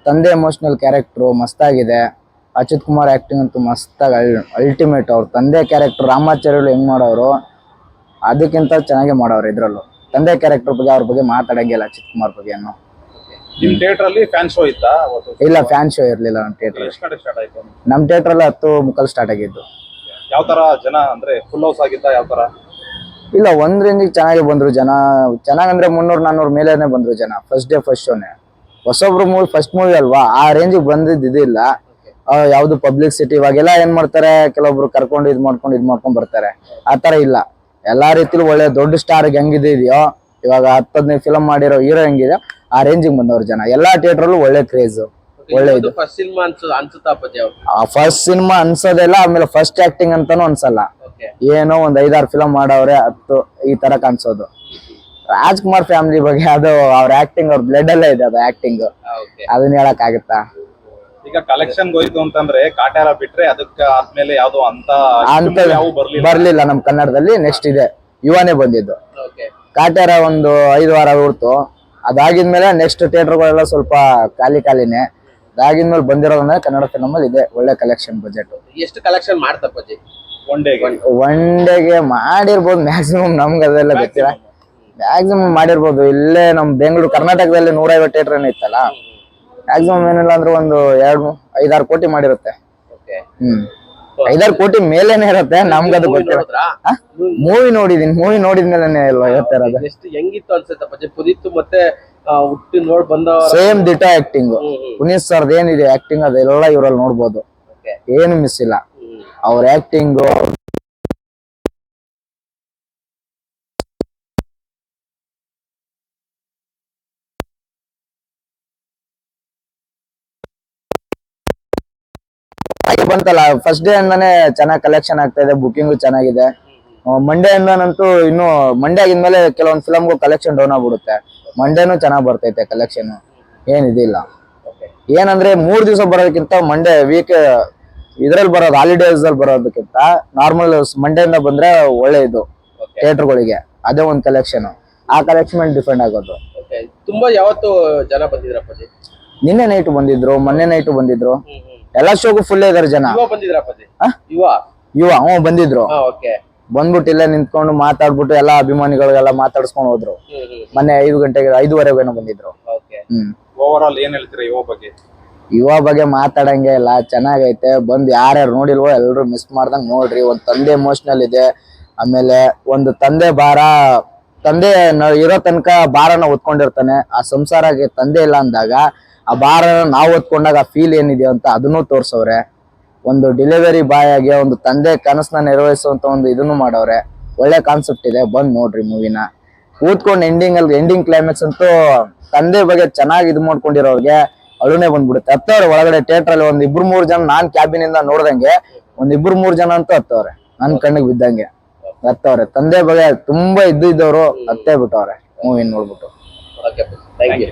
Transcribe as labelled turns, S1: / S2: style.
S1: ತಂದೆ emotional character ಮಸ್ತಾಗಿದೆ. Achyuth Kumar acting ಅಂತೂ ಮಸ್ತಾಗಿ ಅಲ್ಟಿಮೇಟ್. ಅವ್ರ ತಂದೆ ಕ್ಯಾರೆಕ್ಟರ್ ರಾಮಾಚಾರ್ಯರು ಹೆಂಗ್ ಮಾಡೋರು ಅದಕ್ಕಿಂತ ಚೆನ್ನಾಗಿ ಮಾಡೋರು. ಇದ್ರಲ್ಲೂ ತಂದೆ ಕ್ಯಾರೆಕ್ಟರ್ ಬಗ್ಗೆ ಅವ್ರ ಬಗ್ಗೆ ಮಾತಾಡಂಗಿಲ್ಲ ಅಚ್ಯುತ್ ಕುಮಾರ್ ಬಗ್ಗೆ.
S2: ನಿಮ್ ಥಿಯೇಟರ್ ಅಲ್ಲಿ ಫ್ಯಾನ್ ಶೋ ಇತ್ತಾ?
S1: ಇಲ್ಲ, ಫ್ಯಾನ್ ಶೋ ಇರ್ಲಿಲ್ಲ ನಮ್ಮ ಥಿಯೇಟರ್.
S2: ಸ್ಟಾರ್ಟ್ ಆಯ್ತು
S1: ನಮ್ಮ ಥಿಯೇಟರ್ ಅಲ್ಲಿ 10:30 ಸ್ಟಾರ್ಟ್ ಆಗಿದ್ದು.
S2: ಯಾವ ತರ ಜನ ಅಂದ್ರೆ ಫುಲ್ ಹೌಸ್ ಆಗಿತ್ತಾ? ಯಾವ ತರ?
S1: ಇಲ್ಲ, ಒಂದ್ ರೇಂಜಿಗೆ ಚೆನ್ನಾಗಿ ಬಂದ್ರು ಜನ. ಚೆನ್ನಾಗಂದ್ರೆ 300-400 ಮೇಲೇನೆ ಬಂದ್ರು ಜನ. ಫಸ್ಟ್ ಡೇ ಫಸ್ಟ್ ಶೋನೆ. ಹೊಸೊಬ್ರು ಮೂವಿ ಫಸ್ಟ್ ಮೂವಿ ಅಲ್ವಾ, ಆ ರೇಂಜಿಗೆ ಬಂದಿದ್ದಿಲ್ಲ. ಯಾವ್ದು ಪಬ್ಲಿಸಿಟಿ ಇವಾಗೆಲ್ಲ ಏನ್ ಮಾಡ್ತಾರೆ, ಕೆಲವೊಬ್ರು ಕರ್ಕೊಂಡು ಇದ್ ಮಾಡ್ಕೊಂಡ್ ಬರ್ತಾರೆ. ಆತರ ಇಲ್ಲ, ಎಲ್ಲಾ ರೀತಿಲೂ ಒಳ್ಳೆ ದೊಡ್ಡ ಸ್ಟಾರ್ ಹೆಂಗಿದೆಯೋ ಇವಾಗ 10-15 ಫಿಲಮ್ ಮಾಡಿರೋ ಹೀರೋ ಹೆಂಗಿದೆ ಆ ರೇಂಜಿಗೆ ಬಂದವ್ರು ಜನ. ಎಲ್ಲಾ ಥಿಯೇಟರ್ ಅಲ್ಲೂ ಒಳ್ಳೆ ಕ್ರೇಜ್, ಒಳ್ಳೆ ಇದು. ಫಸ್ಟ್ ಸಿನಿಮಾ ಅನ್ಸೋದೆಲ್ಲ, ಆಮೇಲೆ ಫಸ್ಟ್ ಆಕ್ಟಿಂಗ್ ಅಂತಾನು ಅನ್ಸಲ್ಲ. ಏನೋ ಒಂದ್ 5-6 ಫಿಲಮ್ ಮಾಡವ್ರೆ 10 ಈ ತರ ಕಾಣಿಸೋದು. ರಾಜ್ಕುಮಾರ್ ಫ್ಯಾಮಿಲಿ ಬಗ್ಗೆ ಅದು ಅವ್ರ ಆಕ್ಟಿಂಗ್, ಅವ್ರ ಬ್ಲಡ್ ಅಲ್ಲೇ ಇದೆ ಅದು ಆಕ್ಟಿಂಗ್. ಅದನ್ನ ಹೇಳಕ್ ಆಗುತ್ತಾ?
S2: ಈಗ ಕಲೆಕ್ಷನ್ ಹೋಯ್ತು ಅಂತಂದ್ರೆ ಕಾಟ್ಯಾರ ಬಿಟ್ರೆ ಅದಕ್ಕೆ ಆದ್ಮೇಲೆ ಯಾವ್ದು ಅಂತ
S1: ಬರ್ಲಿಲ್ಲ ನಮ್ ಕನ್ನಡದಲ್ಲಿ. ನೆಕ್ಸ್ಟ್ ಇದೆ ಯುವನೇ ಬಂದಿದ್ದು. ಕಾಟ್ಯಾರ ಒಂದು 5 ವಾರ ಹೊರ್ತು. ಅದಾಗಿದ್ಮೇಲೆ ನೆಕ್ಸ್ಟ್ ಥಿಯೇಟರ್ಗಳೆಲ್ಲ ಸ್ವಲ್ಪ ಖಾಲಿನೇ. ಅದಾಗಿದ್ಮೇಲೆ ಬಂದಿರೋದಂದ್ರೆ ಕನ್ನಡ ಫಿಲಮ್ ಅಲ್ಲಿ ಇದೆ ಒಳ್ಳೆ ಕಲೆಕ್ಷನ್. ಬಜೆಟ್
S3: ಎಷ್ಟು ಕಲೆಕ್ಷನ್ ಮಾಡ್ತಪ್ಪಾಜಿ?
S2: ಒನ್
S1: ಡೇಗೆ ಮಾಡಿರ್ಬೋದು ಮ್ಯಾಕ್ಸಿಮಮ್. ನಮ್ಗೆ ಅದೆಲ್ಲ ಗೊತ್ತಿಲ್ಲ. ಮ್ಯಾಕ್ಸಿಮಮ್ ಮಾಡಿರ್ಬೋದು. ಇಲ್ಲೇ ನಮ್ ಬೆಂಗಳೂರು ಕರ್ನಾಟಕದಲ್ಲಿ 150 ಥಿಯೇಟರ್ ಏನೋ ಇತ್ತಲ್ಲ, ಮ್ಯಾಕ್ಸಿಮಮ್ ಏನಿಲ್ಲ ಅಂದ್ರೆ ಒಂದು 5-6 ಕೋಟಿ ಮಾಡಿರುತ್ತೆ. 5-6 ಕೋಟಿ ಮೇಲೇನೆ ಇರುತ್ತೆ. ನಮ್ಗೆ ಅದು ಗೊತ್ತಿಲ್ಲ. ಮೂವಿ ನೋಡಿದೀನಿ, ಮೂವಿ ನೋಡಿದ್ಮೇಲೆ ಹೇಳ್ತಾ ಇರೋದು.
S3: ಹೆಂಗಿತ್ತು ಅನ್ಸುತ್ತೆ ಪುನೀತ್ ಮತ್ತೆ ಹುಟ್ಟಿ ನೋಡ್ ಬಂದ
S1: ಸೇಮ್ ದಿಟ ಆಕ್ಟಿಂಗ್. ಪುನೀತ್ ಸರ್ದ್ ಏನಿದೆ ಆಕ್ಟಿಂಗ್ ಅದೆಲ್ಲ ಇವ್ರಲ್ಲಿ ನೋಡ್ಬೋದು. ಏನು ಮಿಸ್ ಇಲ್ಲ ಅವ್ರ ಆಕ್ಟಿಂಗ್. ಬಂತಲ್ಲ ಫಸ್ಟ್ ಡೇ ಇಂದಾನೆ ಚೆನ್ನಾಗಿ ಕಲೆಕ್ಷನ್ ಆಗ್ತಾ ಇದೆ. ಬುಕಿಂಗ್ ಚೆನ್ನಾಗಿದೆ. ಮಂಡೇ ಇಂದಾನಂತೂ ಇನ್ನು ಮಂಡೇ ಆಗಿದ್ಮೇಲೆ ಕೆಲವೊಂದು ಫಿಲಮ್ಗೂ ಕಲೆಕ್ಷನ್ ಡೌನ್ ಆಗ್ಬಿಡುತ್ತೆ. ಮಂಡೇನು ಚೆನ್ನಾಗ್ ಬರ್ತೈತೆ ಕಲೆಕ್ಷನ್, ಏನಿದಿಲ್ಲ. ಏನಂದ್ರೆ 3 ದಿವಸ ಬರೋದಕ್ಕಿಂತ ಮಂಡೇ ವೀಕ್ ಇದ್ರಲ್ಲಿ ಬರೋದು, ಹಾಲಿಡೇಸ್ ಅಲ್ಲಿ ಬರೋದಕ್ಕಿಂತ ನಾರ್ಮಲ್ ಮಂಡೇ ಇಂದ ಬಂದ್ರೆ ಒಳ್ಳೆ ಇದು ಥಿಯೇಟರ್ಗಳಿಗೆ. ಅದೇ ಒಂದು ಕಲೆಕ್ಷನ್. ಆ ಕಲೆಕ್ಷನ್ ಡಿಪೆಂಡ್ ಆಗೋದು.
S3: ತುಂಬಾ ಯಾವತ್ತು ಜನ ಬಂದಿದ್ರಪ್ಪಾಜಿ?
S1: ನಿನ್ನೆ ನೈಟ್ ಬಂದಿದ್ರು, ಮೊನ್ನೆ ನೈಟ್ ಬಂದಿದ್ರು. ಎಲ್ಲಾ ಶೋಗೂ ಫುಲ್ ಇದಾರೆ ಜನ. ಯುವ ಬಂದಿದ್ರು. ಬಂದ್ಬಿಟ್ಟು ಇಲ್ಲೇ ನಿಂತ್ಕೊಂಡು ಮಾತಾಡ್ಬಿಟ್ಟು ಎಲ್ಲಾ ಅಭಿಮಾನಿಗಳಿಗೆಲ್ಲ ಮಾತಾಡ್ಸ್ಕೊಂಡು ಹೋದ್ರು. ಮೊನ್ನೆ 5 ಗಂಟೆಗೆ 5:15 ಬಂದಿದ್ರು.
S2: ಓವರ್ ಆಲ್ ಏನ್ ಹೇಳ್ತೀರಾ ಯುವ ಬಗ್ಗೆ?
S1: ಯುವ ಬಗ್ಗೆ ಮಾತಾಡಂಗೆ ಇಲ್ಲ, ಚೆನ್ನಾಗೈತೆ. ಬಂದು ಯಾರ್ಯಾರು ನೋಡಿಲ್ವೋ ಎಲ್ರು ಮಿಸ್ ಮಾಡ್ದಂಗ್ ನೋಡ್ರಿ. ಒಂದ್ ತಂದೆ ಎಮೋಷನಲ್ ಇದೆ. ಆಮೇಲೆ ಒಂದು ತಂದೆ ಭಾರ, ತಂದೆ ಇರೋ ತನಕ ಭಾರನ ಹೊತ್ಕೊಂಡಿರ್ತಾನೆ. ಆ ಸಂಸಾರಕ್ಕೆ ತಂದೆ ಇಲ್ಲ ಅಂದಾಗ ಆ ಭಾರನ ನಾವು ಹೊತ್ಕೊಂಡಾಗ ಆ ಫೀಲ್ ಏನಿದೆ ಅಂತ ಅದನ್ನು ತೋರ್ಸವ್ರೆ. ಒಂದು ಡೆಲಿವರಿ ಬಾಯ್ ಆಗಿ ಒಂದು ತಂದೆ ಕನಸನ್ನ ನೆರವೇರಿಸುವಂತ ಒಂದು ಇದನ್ನು ಮಾಡವ್ರೆ. ಒಳ್ಳೆ ಕಾನ್ಸೆಪ್ಟ್ ಇದೆ, ಬಂದ್ ನೋಡ್ರಿ ಮೂವಿನ. ಕೂತ್ಕೊಂಡು ಎಂಡಿಂಗ್ ಕ್ಲೈಮ್ಯಾಕ್ಸ್ ಅಂತೂ ತಂದೆ ಬಗ್ಗೆ ಚೆನ್ನಾಗಿ ಇದು ಮಾಡ್ಕೊಂಡಿರೋರ್ಗೆ ಅಳುನೇ ಬಂದ್ಬಿಡುತ್ತೆ. ಹತ್ತವ್ರೆ ಒಳಗಡೆ ಥಿಯೇಟರ್ ಅಲ್ಲಿ 1-2-3 ಜನ. ನಾನ್ ಕ್ಯಾಬಿನ್ ಇಂದ ನೋಡ್ದಂಗೆ 1-2-3 ಜನ ಅಂತೂ ಹತ್ತವ್ರೆ. ನನ್ ಕಣ್ಣಿಗೆ ಬಿದ್ದಂಗೆ ಹತ್ತವ್ರೆ. ತಂದೆ ಬಗ್ಗೆ ತುಂಬಾ ಇದ್ದವರು ಹತ್ತೇ ಬಿಟ್ಟವ್ರೆ ಮೂವಿ ನೋಡ್ಬಿಟ್ಟು.
S3: Thank you.